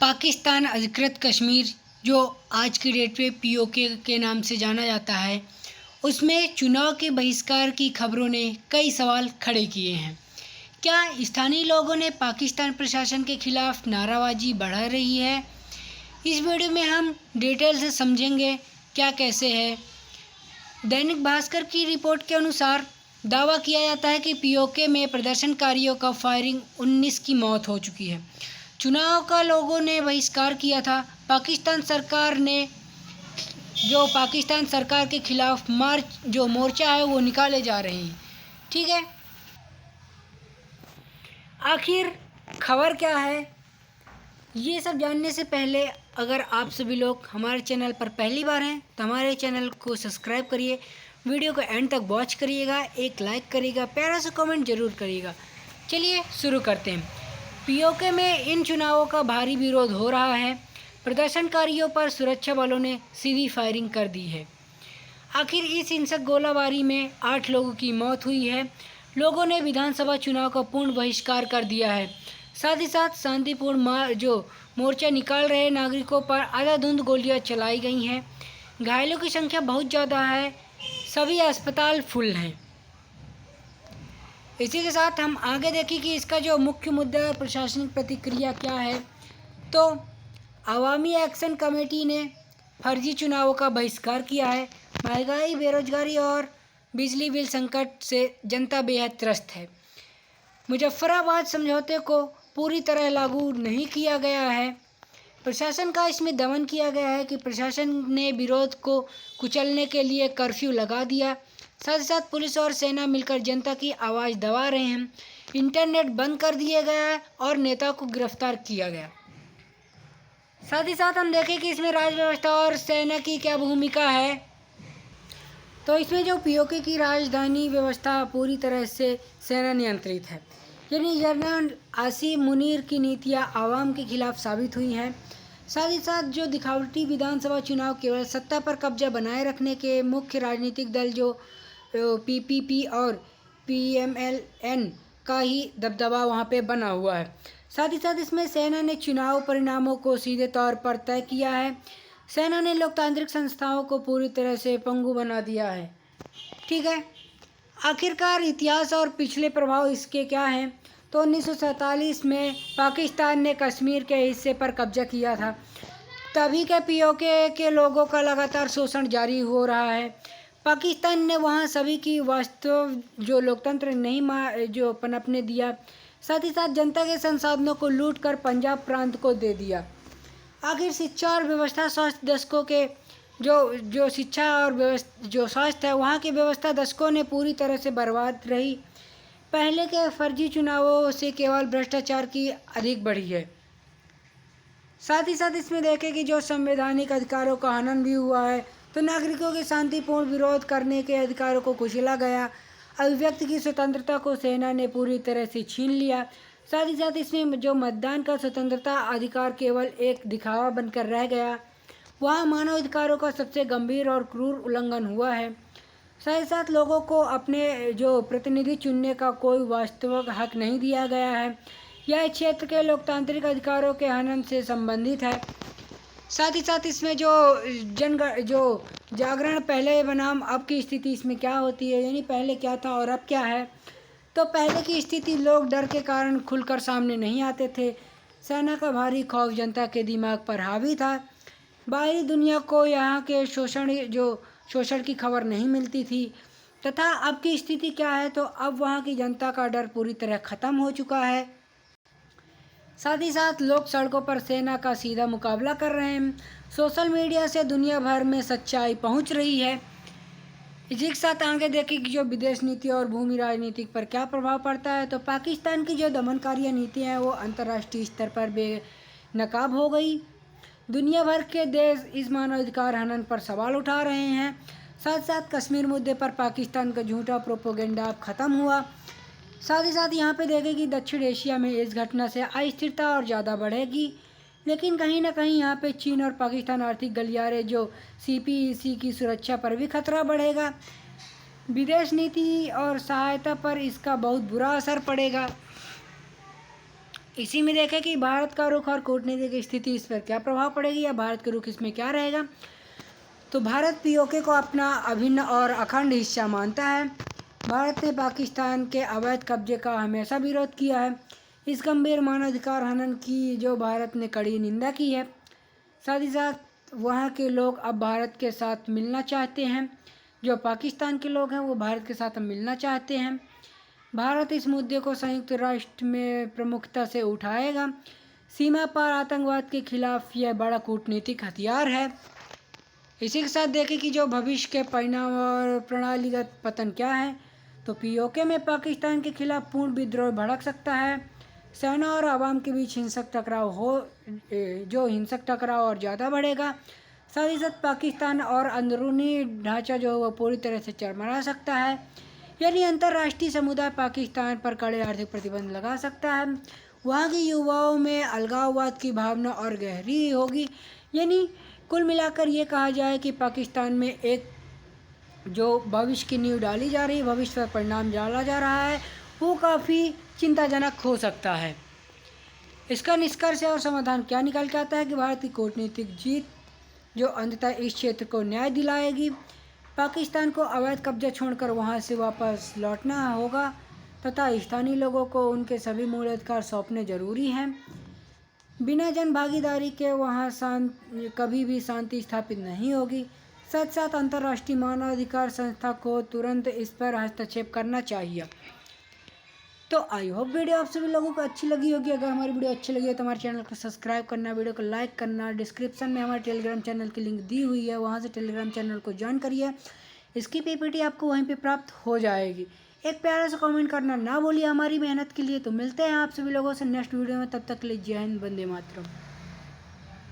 पाकिस्तान अधिकृत कश्मीर, जो आज की डेट में पीओके के नाम से जाना जाता है, उसमें चुनाव के बहिष्कार की खबरों ने कई सवाल खड़े किए हैं। क्या स्थानीय लोगों ने पाकिस्तान प्रशासन के खिलाफ नाराबाजी बढ़ा रही है? इस वीडियो में हम डिटेल से समझेंगे क्या कैसे है। दैनिक भास्कर की रिपोर्ट के अनुसार दावा किया जाता है कि पीओके में प्रदर्शनकारियों का फायरिंग 19 की मौत हो चुकी है। चुनाव का लोगों ने बहिष्कार किया था। पाकिस्तान सरकार के खिलाफ मोर्चा है वो निकाले जा रहे हैं। ठीक है, आखिर खबर क्या है, ये सब जानने से पहले अगर आप सभी लोग हमारे चैनल पर पहली बार हैं तो हमारे चैनल को सब्सक्राइब करिए, वीडियो को एंड तक वॉच करिएगा, एक लाइक करिएगा, प्यारा सा कमेंट जरूर करिएगा। चलिए शुरू करते हैं। पीओके में इन चुनावों का भारी विरोध हो रहा है। प्रदर्शनकारियों पर सुरक्षा बलों ने सीधी फायरिंग कर दी है। आखिर इस हिंसक गोलाबारी में 8 लोगों की मौत हुई है। लोगों ने विधानसभा चुनाव का पूर्ण बहिष्कार कर दिया है। साथ ही साथ शांतिपूर्ण मोर्चा निकाल रहे नागरिकों पर आधाधुंध गोलियां चलाई गई हैं। घायलों की संख्या बहुत ज़्यादा है, सभी अस्पताल फुल हैं। इसी के साथ हम आगे देखें कि इसका जो मुख्य मुद्दा है, प्रशासनिक प्रतिक्रिया क्या है। तो अवामी एक्शन कमेटी ने फर्जी चुनावों का बहिष्कार किया है। महंगाई, बेरोजगारी और बिजली बिल संकट से जनता बेहद त्रस्त है। मुजफ्फराबाद समझौते को पूरी तरह लागू नहीं किया गया है। प्रशासन का इसमें दमन किया गया है कि प्रशासन ने विरोध को कुचलने के लिए कर्फ्यू लगा दिया। साथ ही साथ पुलिस और सेना मिलकर जनता की आवाज़ दबा रहे हैं। इंटरनेट बंद कर दिया गया है और नेता को गिरफ्तार किया गया। साथ ही साथ हम देखें कि इसमें राज्य व्यवस्था और सेना की क्या भूमिका है। तो इसमें जो पीओके की राजधानी व्यवस्था पूरी तरह से सेना नियंत्रित है, यानी जनरल आसिम मुनीर की नीतियां आवाम के खिलाफ साबित हुई हैं। साथ ही साथ जो दिखावटी विधानसभा चुनाव केवल सत्ता पर कब्जा बनाए रखने के मुख्य राजनीतिक दल जो पीपीपी और पीएमएलएन का ही दबदबा वहाँ पे बना हुआ है। साथ ही साथ इसमें सेना ने चुनाव परिणामों को सीधे तौर पर तय किया है। सेना ने लोकतांत्रिक संस्थाओं को पूरी तरह से पंगु बना दिया है। ठीक है, आखिरकार इतिहास और पिछले प्रभाव इसके क्या हैं। तो 1947 में पाकिस्तान ने कश्मीर के हिस्से पर कब्जा किया था। तभी के पीओके के लोगों का लगातार शोषण जारी हो रहा है। पाकिस्तान ने वहां सभी की वास्तव जो लोकतंत्र नहीं जो पनपने दिया। साथ ही साथ जनता के संसाधनों को लूट कर पंजाब प्रांत को दे दिया। आखिर शिक्षा और व्यवस्था स्वास्थ्य दशकों के जो शिक्षा और जो स्वास्थ्य है वहाँ की व्यवस्था दशकों ने पूरी तरह से बर्बाद रही। पहले के फर्जी चुनावों से केवल भ्रष्टाचार की अधिक बढ़ी है। साथ ही साथ इसमें देखें कि जो संवैधानिक अधिकारों का हनन भी हुआ है। तो नागरिकों के शांतिपूर्ण विरोध करने के अधिकारों को कुचला गया। अभिव्यक्ति की स्वतंत्रता को सेना ने पूरी तरह से छीन लिया। साथ ही साथ इसमें जो मतदान का स्वतंत्रता अधिकार केवल एक दिखावा बनकर रह गया। वहाँ मानव अधिकारों का सबसे गंभीर और क्रूर उल्लंघन हुआ है। साथ ही साथ लोगों को अपने जो प्रतिनिधि चुनने का कोई वास्तविक हक नहीं दिया गया है। यह क्षेत्र के लोकतांत्रिक अधिकारों के हनन से संबंधित है। साथ ही साथ इसमें जो जागरण पहले बनाम अब की स्थिति इसमें क्या होती है, यानी पहले क्या था और अब क्या है। तो पहले की स्थिति लोग डर के कारण खुलकर सामने नहीं आते थे। सेना का भारी खौफ जनता के दिमाग पर हावी था। बाहरी दुनिया को यहाँ के शोषण की खबर नहीं मिलती थी। तथा अब की स्थिति क्या है, तो अब वहाँ की जनता का डर पूरी तरह ख़त्म हो चुका है। साथ ही साथ लोग सड़कों पर सेना का सीधा मुकाबला कर रहे हैं। सोशल मीडिया से दुनिया भर में सच्चाई पहुँच रही है। इसी के साथ आगे देखें कि जो विदेश नीति और भूमि राजनीति पर क्या प्रभाव पड़ता है। तो पाकिस्तान की जो दमनकारी नीतियाँ हैं वो अंतर्राष्ट्रीय स्तर पर बेनकाब हो गई। दुनिया भर के देश इस मानवाधिकार हनन पर सवाल उठा रहे हैं। साथ साथ कश्मीर मुद्दे पर पाकिस्तान का झूठा प्रोपोगेंडा अब ख़त्म हुआ। साथ ही साथ यहाँ पे देखें कि दक्षिण एशिया में इस घटना से अस्थिरता और ज़्यादा बढ़ेगी। लेकिन कहीं ना कहीं यहाँ पे चीन और पाकिस्तान आर्थिक गलियारे जो सीपीईसी की सुरक्षा पर भी खतरा बढ़ेगा। विदेश नीति और सहायता पर इसका बहुत बुरा असर पड़ेगा। इसी में देखें कि भारत का रुख और कूटनीतिक स्थिति इस पर क्या प्रभाव पड़ेगी या भारत का रुख इसमें क्या रहेगा। तो भारत पीओके को अपना अभिन्न और अखंड हिस्सा मानता है। भारत ने पाकिस्तान के अवैध कब्जे का हमेशा विरोध किया है। इस गंभीर मानवाधिकार हनन की जो भारत ने कड़ी निंदा की है। साथ ही साथ वहाँ के लोग अब भारत के साथ मिलना चाहते हैं। जो पाकिस्तान के लोग हैं वो भारत के साथ मिलना चाहते हैं। भारत इस मुद्दे को संयुक्त राष्ट्र में प्रमुखता से उठाएगा। सीमा पार आतंकवाद के खिलाफ यह बड़ा कूटनीतिक हथियार है। इसी के साथ देखें कि जो भविष्य के परिणाम और प्रणालीगत पतन क्या है। तो पीओके में पाकिस्तान के खिलाफ पूर्ण विद्रोह भड़क सकता है। सेना और आवाम के बीच हिंसक टकराव और ज़्यादा बढ़ेगा। साथ ही साथ पाकिस्तान और अंदरूनी ढांचा जो है वह पूरी तरह से चरमरा सकता है। यानी अंतर्राष्ट्रीय समुदाय पाकिस्तान पर कड़े आर्थिक प्रतिबंध लगा सकता है। वहाँ के युवाओं में अलगाववाद की भावना और गहरी होगी। यानी कुल मिलाकर ये कहा जाए कि पाकिस्तान में एक जो भविष्य की नींव डाली जा रही है, भविष्य पर परिणाम डाला जा रहा है, वो काफ़ी चिंताजनक हो सकता है। इसका निष्कर्ष और समाधान क्या निकल के आता है कि भारत की कूटनीतिक जीत जो अंततः इस क्षेत्र को न्याय दिलाएगी। पाकिस्तान को अवैध कब्जा छोड़कर वहां से वापस लौटना होगा तथा स्थानीय लोगों को उनके सभी मूल अधिकार सौंपने जरूरी हैं। बिना जन भागीदारी के वहाँ कभी भी शांति स्थापित नहीं होगी। साथ साथ अंतर्राष्ट्रीय मानवाधिकार संस्था को तुरंत इस पर हस्तक्षेप करना चाहिए। तो आई होप वीडियो आप सभी लोगों को अच्छी लगी होगी। अगर हमारी वीडियो अच्छी लगी है तो हमारे चैनल को सब्सक्राइब करना, वीडियो को लाइक करना। डिस्क्रिप्शन में हमारे टेलीग्राम चैनल की लिंक दी हुई है, वहाँ से टेलीग्राम चैनल को ज्वाइन करिए। इसकी पीपीटी आपको वहीं पे प्राप्त हो जाएगी। एक प्यारा सा कमेंट करना ना भूलिए हमारी मेहनत के लिए। तो मिलते हैं आप सभी लोगों से नेक्स्ट वीडियो में, तब तक के लिए जय हिंद, वंदे मातरम।